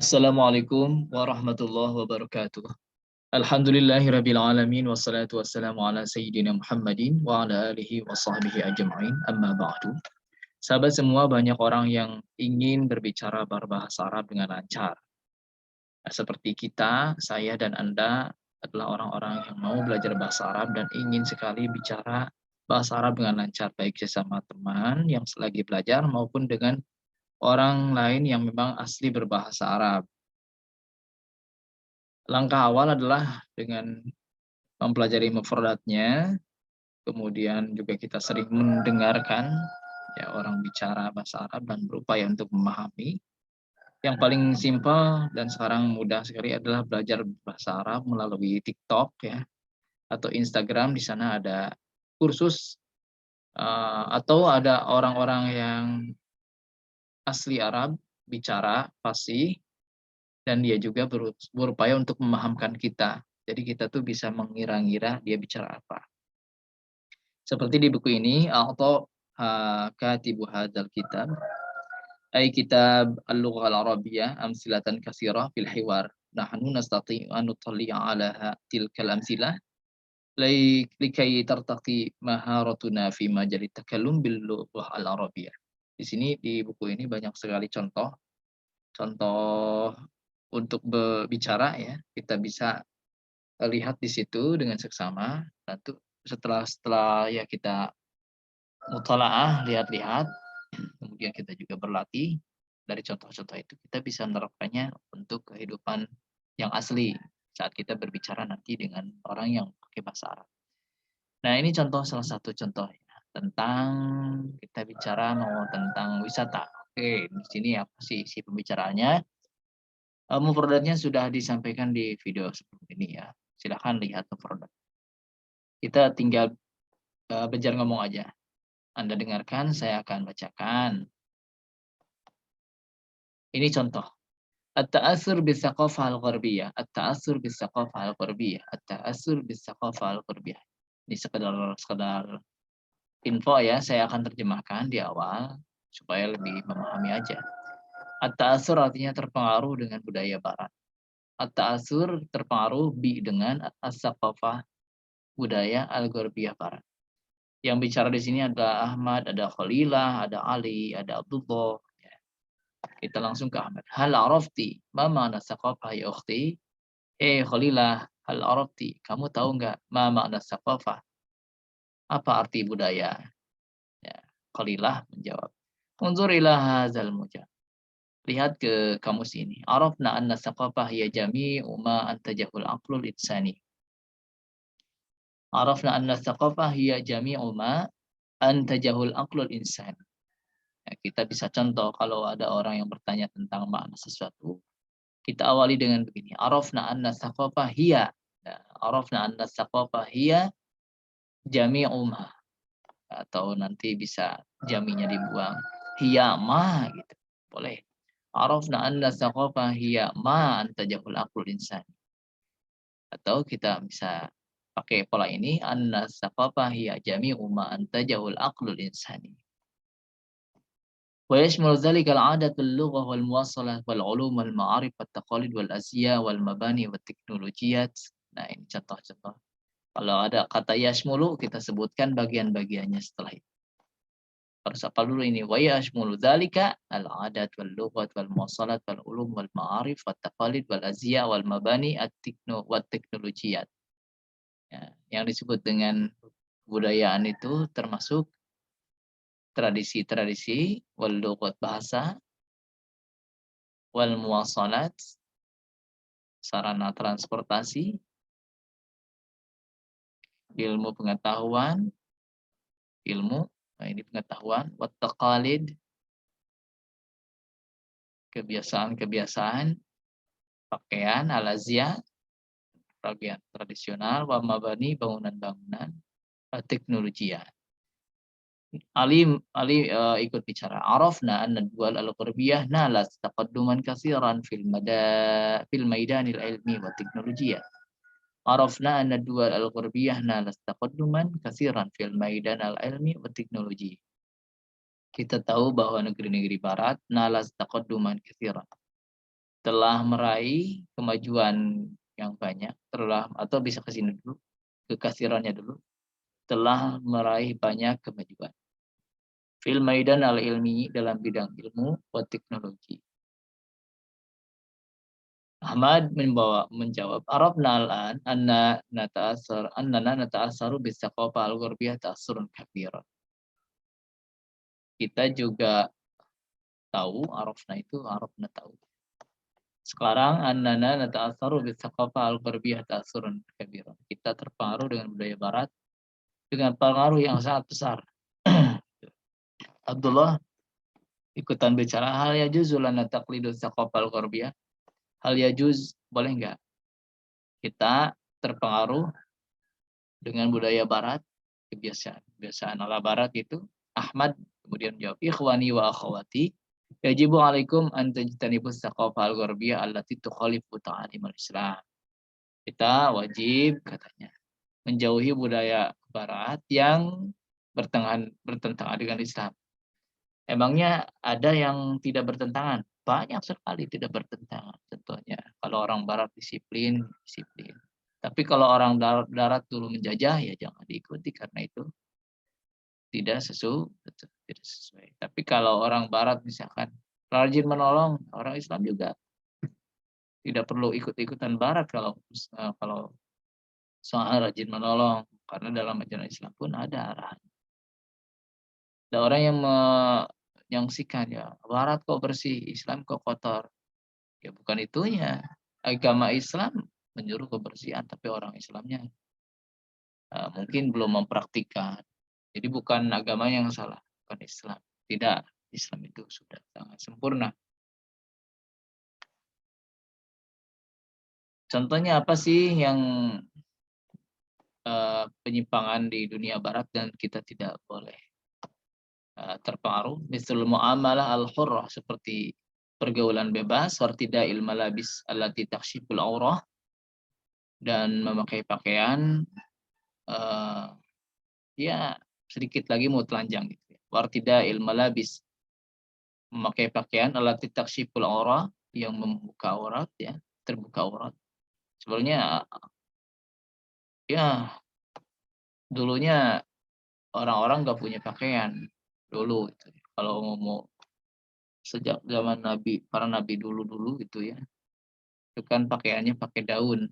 Assalamualaikum warahmatullahi wabarakatuh. Alhamdulillahirabbil alamin wassalatu wassalamu ala sayyidina Muhammadin wa ala alihi wa sahbihi ajma'in. Amma ba'du. Sahabat semua, banyak orang yang ingin berbicara berbahasa Arab dengan lancar. Nah, seperti kita, saya dan Anda adalah orang-orang yang mau belajar bahasa Arab dan ingin sekali bicara bahasa Arab dengan lancar, baik sesama teman yang lagi belajar maupun dengan orang lain yang memang asli berbahasa Arab. Langkah awal adalah dengan mempelajari mufradatnya, kemudian juga kita sering mendengarkan ya orang bicara bahasa Arab dan berupaya untuk memahami. Yang paling simpel dan sekarang mudah sekali adalah belajar bahasa Arab melalui TikTok ya atau Instagram. Di sana ada kursus atau ada orang-orang yang asli Arab bicara fasih dan dia juga berupaya untuk memahamkan kita. Jadi kita tuh bisa mengira-ngira dia bicara apa. Seperti di buku ini, atau katibu hadzal kitab, ay kitab al-lughah al-arabiyyah amsilatan katsirah fil hiwar. Nahnu nastati'u an nutalli'a 'ala tilkal amsilah likai tartaqi maharatuna fi majal takallum bil lughah al-arabiyyah. Di sini di buku ini banyak sekali contoh contoh untuk berbicara ya. Kita bisa lihat di situ dengan seksama. Nanti setelah setelah ya kita mutalaah, lihat-lihat, kemudian kita juga berlatih dari contoh-contoh itu, kita bisa menerapkannya untuk kehidupan yang asli saat kita berbicara nanti dengan orang yang pakai bahasa Arab. Nah, ini contoh salah satu contoh ya, tentang kita bicara mau tentang wisata. Oke, di sini apa sih isi pembicaraannya? Mufradatnya sudah disampaikan di video sebelum ini ya. Silahkan lihat mufradat. Kita tinggal belajar ngomong aja. Anda dengarkan, saya akan bacakan. Ini contoh. At-ta'assur bis-saqafah al-gharbiyah, at-ta'assur bis-saqafah al-gharbiyah, at-ta'assur bis-saqafah al-gharbiyah. Ini sekedar sekedar info ya, saya akan terjemahkan di awal supaya lebih memahami aja. At-ta'assur artinya terpengaruh dengan budaya barat. At-ta'assur terpengaruh dengan as-saqafah, budaya al-gharbiyah barat. Yang bicara di sini ada Ahmad, ada Khalilah, ada Ali, ada Abdullah. Kita langsung ke Ahmad. Hal arafti ma ma'na saqafah ya ukhti? Khalilah, hal arafti, kamu tahu nggak ma ma'na saqafah? Apa arti budaya? Ya, Khalilah menjawab. Unzur ila hadzal mujam. Lihat ke kamus ini. Arafna anna saqafah ya jami'u ma antajahul aqlul insani. Arafna anna saqafah ya jami'u ma antajahul aqlul insani. Ya, kita bisa contoh kalau ada orang yang bertanya tentang makna sesuatu, kita awali dengan begini. Arafna anna saqafah hiya. Ya, arafna anna saqafah hiya jami'u ma. Atau nanti bisa jaminya dibuang. Hiya ma gitu. Boleh. Arafna anna saqafah hiya ma antajahul aqlul insan. Atau kita bisa pakai pola ini. Anna saqafah hiya jami'u ma antajahul aqlul insani. ويشمل ذلك العادة اللغة والمواصلة والعلوم والمعارف والتقاليد والأزياء والمباني والteknologiyat. Nah, ini contoh-contoh. Kalau ada kata yashmulu, kita sebutkan bagian-bagiannya setelah itu. Harus apa dulu ini? Wa yashmulu dzalika al-'adat wal lughat wal muwasalat wal ulum wal ma'arif wat taqalid wal azya wal mabani wat teknologiyat. Ya, yang disebut dengan kebudayaan itu termasuk tradisi-tradisi, wal lughat bahasa, wal muwasalat sarana transportasi, ilmu pengetahuan, ilmu, nah ini pengetahuan, wat taqalid, kebiasaan-kebiasaan, pakaian, al-azya, pakaian tradisional, wa mabani, bangunan-bangunan, teknologi ya. Ikut bicara. Arafna anna dual al-gharbiyah nalat taqadduman katsiran fil maidanil ilmi wa teknologi ya. Arafna anna dual al-gharbiyah nalat taqadduman katsiran fil maidan al-ilmi wa teknologi. Kita tahu bahwa negeri-negeri barat nalas taqadduman katsiran. telah meraih kemajuan yang banyak, atau bisa ke sini dulu, ke kasirannya dulu, telah meraih banyak kemajuan. Fil maidan al-ilmi, dalam bidang ilmu wa teknologi. Ahmad menjawab, Arabna al-an annana nata'assaru bis-saqafa al-gharbiyah ta'assurun kabira. Kita juga tahu, arafna itu arafna tahu. Sekarang annana nata'assaru bis-saqafa al-gharbiyah ta'assurun kabira. Kita terpengaruh dengan budaya barat dengan pengaruh yang sangat besar. Abdullah ikutan bicara, hal yajuz lana taqlidu saqafa al-gharbiyah. Hal yajuz, boleh enggak kita terpengaruh dengan budaya barat, kebiasaan ala barat itu? Ahmad kemudian jawab, ikhwani wa akhwati, yajibu alaikum an tajtanibus saqafa al-gharbiyah allati tukhalifu ta'alim al-Islam. Kita wajib, katanya, menjauhi budaya barat yang bertentangan dengan Islam. Emangnya ada yang tidak bertentangan? Banyak sekali tidak bertentangan. Contohnya, kalau orang barat disiplin. Tapi kalau orang darat dulu menjajah, ya jangan diikuti karena itu tidak sesuai. Tapi kalau orang barat misalkan rajin menolong, orang Islam juga tidak perlu ikut-ikutan barat kalau soal rajin menolong, karena dalam ajaran Islam pun ada arahan. Ada orang yang menyaksikan, ya barat kok bersih, Islam kok kotor. Ya bukan itunya. Agama Islam menyuruh kebersihan, tapi orang Islamnya mungkin belum mempraktikkan. Jadi bukan agama yang salah, bukan Islam. Tidak, Islam itu sudah sangat sempurna. Contohnya apa sih yang penyimpangan di dunia barat dan kita tidak boleh terpengaruh? Misalnya muamalah al-hurrah, seperti pergaulan bebas, wartida'il malabis allati takshiful aurah, dan memakai pakaian ya sedikit lagi mau telanjang gitu. Wartida'il malabis, memakai pakaian allati takshiful aurah, yang membuka aurat, ya, terbuka aurat. Sebenarnya ya dulunya orang-orang nggak punya pakaian dulu gitu. Kalau mau sejak zaman para nabi dulu gitu ya, itu kan pakaiannya pakai daun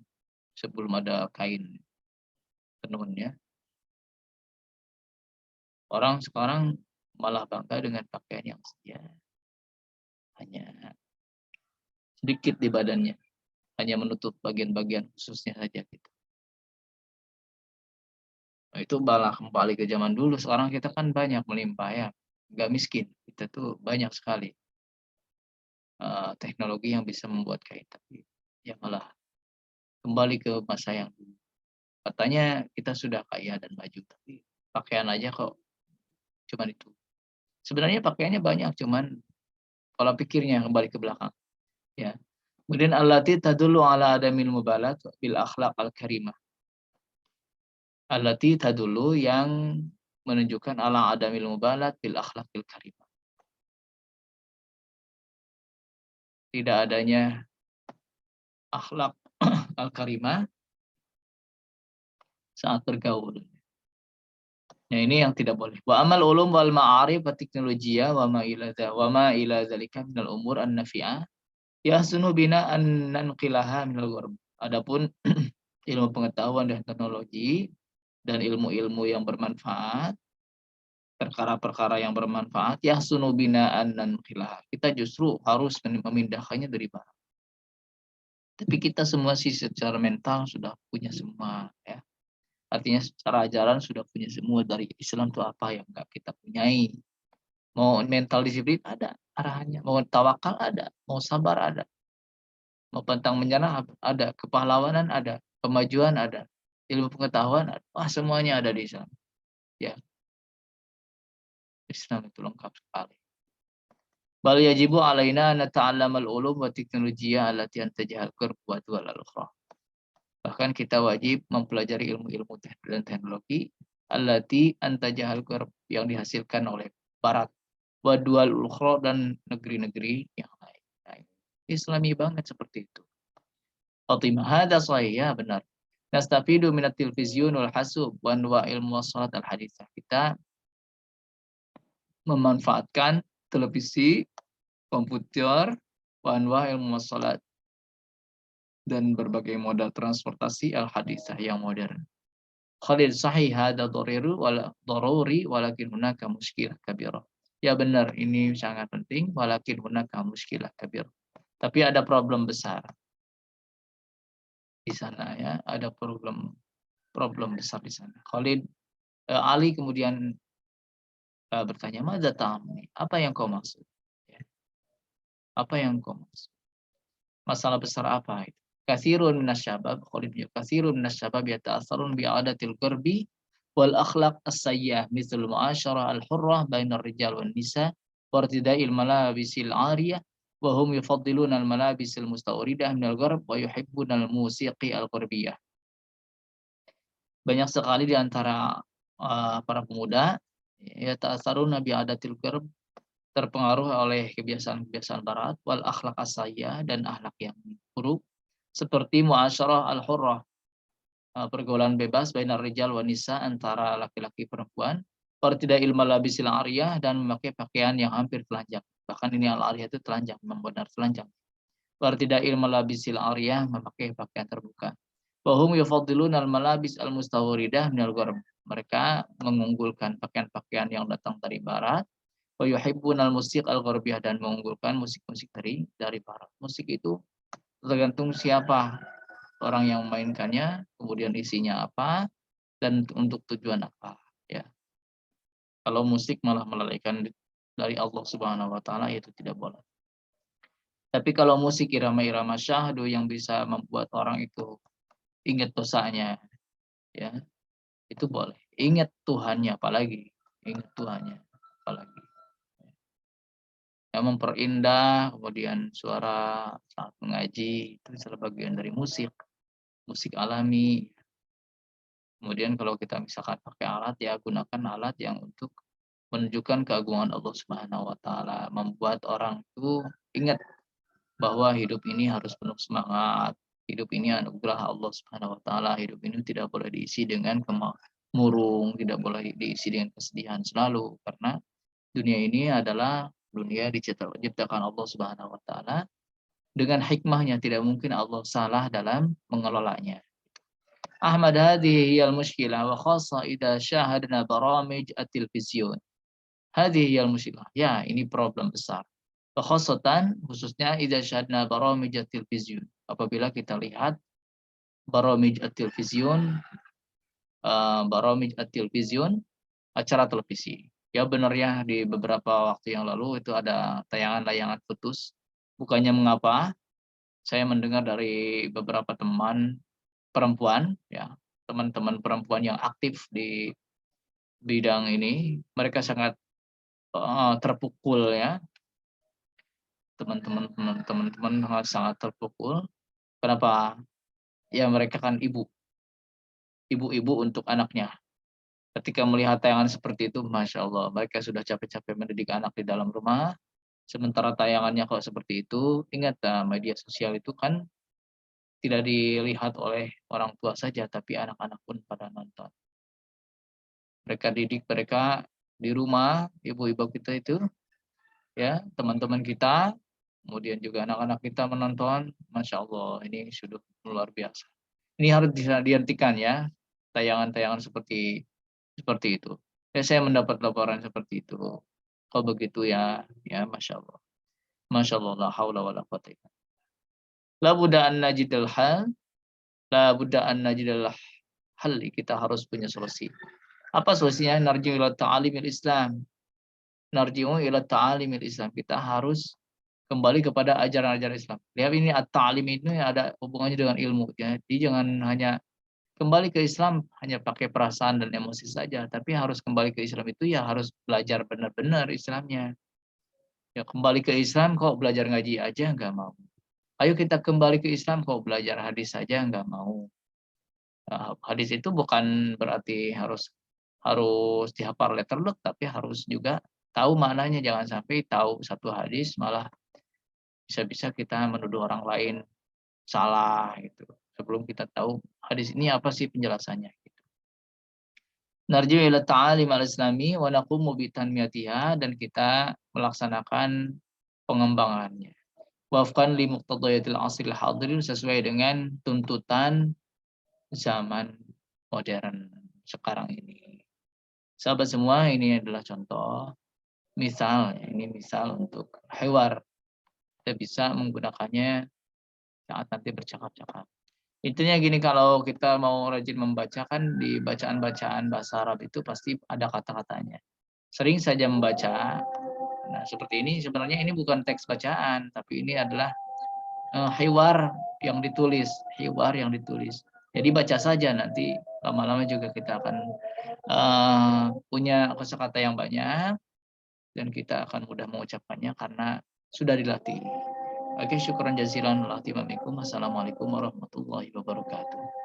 sebelum ada kain tenunnya. Orang sekarang malah bangga dengan pakaian yang ya, hanya sedikit di badannya, hanya menutup bagian-bagian khususnya saja gitu. Nah, itu malah kembali ke zaman dulu. Sekarang kita kan banyak melimpah ya, nggak miskin. Kita tuh banyak sekali teknologi yang bisa membuat kain, tapi ya malah kembali ke masa yang dulu. Katanya kita sudah kaya dan maju, tapi pakaian aja kok cuman itu. Sebenarnya pakaiannya banyak, cuman pola pikirnya kembali ke belakang. Ya. Kemudian allati tadullu ala adamil mubalat bil akhlaq al karimah. Allati tadullu, yang menunjukkan ala adamil mubalat bil akhlaqil karimah. Tidak adanya akhlak al-karimah saat bergaul. Nah, ini yang tidak boleh. Wa amal ulum wal ma'arif wa teknologiya wa ma ila zalika minal umur an-nafi'ah yahsunu bina an nanqilaha minal gharb. Adapun ilmu pengetahuan dan teknologi dan ilmu-ilmu yang bermanfaat, perkara-perkara yang bermanfaat, yahsunu bina an nanqilaha. Kita justru harus memindahkannya dari barat. Tapi kita semua sih secara mental sudah punya semua, ya. Artinya secara ajaran sudah punya semua. Dari Islam itu apa yang enggak kita punyai. Mau mental disiplin ada arahannya, mau tawakal ada, mau sabar ada, mau pantang menyerah ada, kepahlawanan ada, kemajuan ada, ilmu pengetahuan ada. Wah, semuanya ada di Islam. Ya, Islam itu lengkap sekali. Bal yajibu alaina nata'allamal ulum wa teknologiya allati antajahal qurbat wal ukhra. Bahkan kita wajib mempelajari ilmu-ilmu dan teknologi allati antajahal qurb, yang dihasilkan oleh barat, wa dual ukhra, dan negeri-negeri yang lain. Islami banget seperti itu. Fatimah, hadza sahih, ya benar. Nastafidu minat tilvizyun wal hasub wa anwa'il muwassalat al haditsah. Kita memanfaatkan televisi, komputer, wa anwa'il muwassalat, dan berbagai moda transportasi al haditsah yang modern. Khalil sahih hada daruri walakin hunaka muskilah kabirah. Ya benar, ini sangat penting, walakin hunaka muskilah kabirah. Tapi ada problem besar di sana, ya, ada problem besar di sana. Ali kemudian bertanya, "Madza ta'ni?" Apa yang kau maksud? Ya, apa yang kau maksud? Masalah besar apa itu? Katsirun minasyabab, Khalid bilang, katsirun minasyabab yata'assarun bi'adatil ghurbi wal akhlaq as-sayyi'ah mithlu mu'asyarah al-hurrah bainar rijal wan nisa wa irtida'il malabisil 'ariyah wa hum yufaddiluna al-malabisil mustawridah minal gharb wa yuhibbuna al-musiqi al-ghurbiyah. Banyak sekali di antara para pemuda yata'assaruna bi'adatil ghurb, terpengaruh oleh kebiasaan-kebiasaan barat, wal akhlaq as-sayyi'ah, dan akhlak yang buruk, seperti muasyarah al-hurrah, pergaulan bebas bainar rijal wan nisa, antara laki-laki perempuan, tidak malabisil ariyah, dan memakai pakaian yang hampir telanjang. Bahkan ini al-ariyah itu telanjang, memang benar telanjang. Tidak malabisil ariyah, memakai pakaian terbuka. Wa hum yufaddiluna al-malabis al-mustawridah minal gharb. Mereka mengunggulkan pakaian-pakaian yang datang dari barat. Wa yuhibbunal musik al-gharbiyah, dan mengunggulkan musik-musik dari barat. Musik itu tergantung siapa orang yang memainkannya, kemudian isinya apa, dan untuk tujuan apa, ya. Kalau musik malah melalaikan dari Allah Subhanahu wa taala, itu tidak boleh. Tapi kalau musik irama-irama syahdu yang bisa membuat orang itu ingat dosanya, ya, itu boleh. Ingat Tuhannya apalagi, ingat Tuhannya apalagi. Yang memperindah, kemudian suara saat mengaji, itu salah bagian dari musik, musik alami. Kemudian kalau kita misalkan pakai alat, ya gunakan alat yang untuk menunjukkan keagungan Allah Subhanahu wa taala, membuat orang itu ingat bahwa hidup ini harus penuh semangat, hidup ini anugerah Allah Subhanahu wa taala, hidup ini tidak boleh diisi dengan murung, tidak boleh diisi dengan kesedihan selalu, karena dunia ini adalah dunia diciptakan Allah Subhanahu wa taala dengan hikmahnya, tidak mungkin Allah salah dalam mengelolanya. Ahmad, hadhihi hiyal mushkilah wa khassa idza syahadna baramij at-tilvizyun. Hadhihi hiyal mushkilah. Ya, ini problem besar. Wa khassatan, khususnya idza syahadna baramij at-tilvizyun. Apabila kita lihat baramij at-tilvizyun, acara televisi. Ya benar, ya, di beberapa waktu yang lalu itu ada tayangan layangan putus. Bukannya mengapa, saya mendengar dari beberapa teman perempuan, ya, teman-teman perempuan yang aktif di bidang ini, mereka sangat terpukul, ya. Teman-teman sangat terpukul. Kenapa? Ya mereka kan ibu-ibu untuk anaknya. Ketika melihat tayangan seperti itu, Masya Allah, mereka sudah capek-capek mendidik anak di dalam rumah, sementara tayangannya kok seperti itu. Ingat, media sosial itu kan tidak dilihat oleh orang tua saja, tapi anak-anak pun pada nonton. Mereka didik mereka di rumah, ibu-ibu kita itu, ya, teman-teman kita, kemudian juga anak-anak kita menonton. Masya Allah, ini sudah luar biasa. Ini harus dihentikan, ya, tayangan-tayangan seperti itu. Ya, saya mendapat laporan seperti itu. Kalau begitu, ya, ya, Masya Allah. Masya Allah, la haula wa la quwwata illa billah. La budda an najidal hal, la budda an najidal hal, kita harus punya solusi. Apa solusinya? Narji'u ila ta'alimil Islam. Narji'u ila ta'alimil Islam. Kita harus kembali kepada ajaran-ajaran Islam. Lihat, ini at-ta'lim ini ada hubungannya dengan ilmu. Jadi jangan hanya kembali ke Islam hanya pakai perasaan dan emosi saja, tapi harus kembali ke Islam itu ya harus belajar benar-benar Islamnya. Ya, kembali ke Islam kok belajar ngaji aja nggak mau. Ayo kita kembali ke Islam kok belajar hadis saja nggak mau. Hadis itu bukan berarti harus dihafal letterlock, tapi harus juga tahu maknanya. Jangan sampai tahu satu hadis malah bisa-bisa kita menuduh orang lain salah gitu. Sebelum kita tahu hadis ini apa sih penjelasannya gitu. Narji'u ila ta'alim al-islami wa naqumu bi tanmiyatiha, dan kita melaksanakan pengembangannya. Wafqan li muqtadayatil asril hadirin, sesuai dengan tuntutan zaman modern sekarang ini. Sahabat semua, ini adalah contoh misal, ini misal untuk hiwar. Kita bisa menggunakannya saat nanti bercakap-cakap. Intinya gini, kalau kita mau rajin membaca kan di bacaan-bacaan bahasa Arab itu pasti ada kata-katanya. Sering saja membaca, nah seperti ini sebenarnya ini bukan teks bacaan, tapi ini adalah hiwar yang ditulis, hiwar yang ditulis. Jadi baca saja, nanti lama-lama juga kita akan punya kosakata yang banyak dan kita akan mudah mengucapkannya karena sudah dilatih. Oke, syukran jazilan. Assalamualaikum warahmatullahi wabarakatuh.